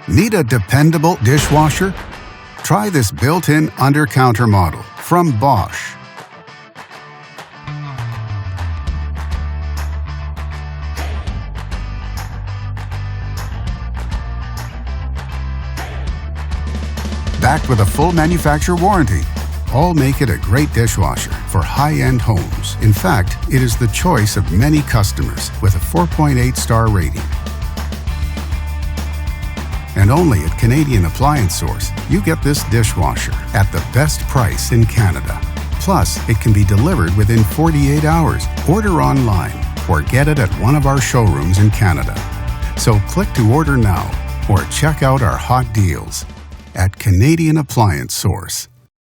Need a dependable dishwasher? Try this built-in Undercounter model from Bosch. Backed with a full manufacturer warranty. All make it a great dishwasher for high-end homes. In fact, it is the choice of many customers with a 4.8-star rating. And only at Canadian Appliance Source, you get this dishwasher at the best price in Canada. Plus, it can be delivered within 48 hours. Order online or get it at one of our showrooms in Canada. So click to order now or check out our hot deals at Canadian Appliance Source.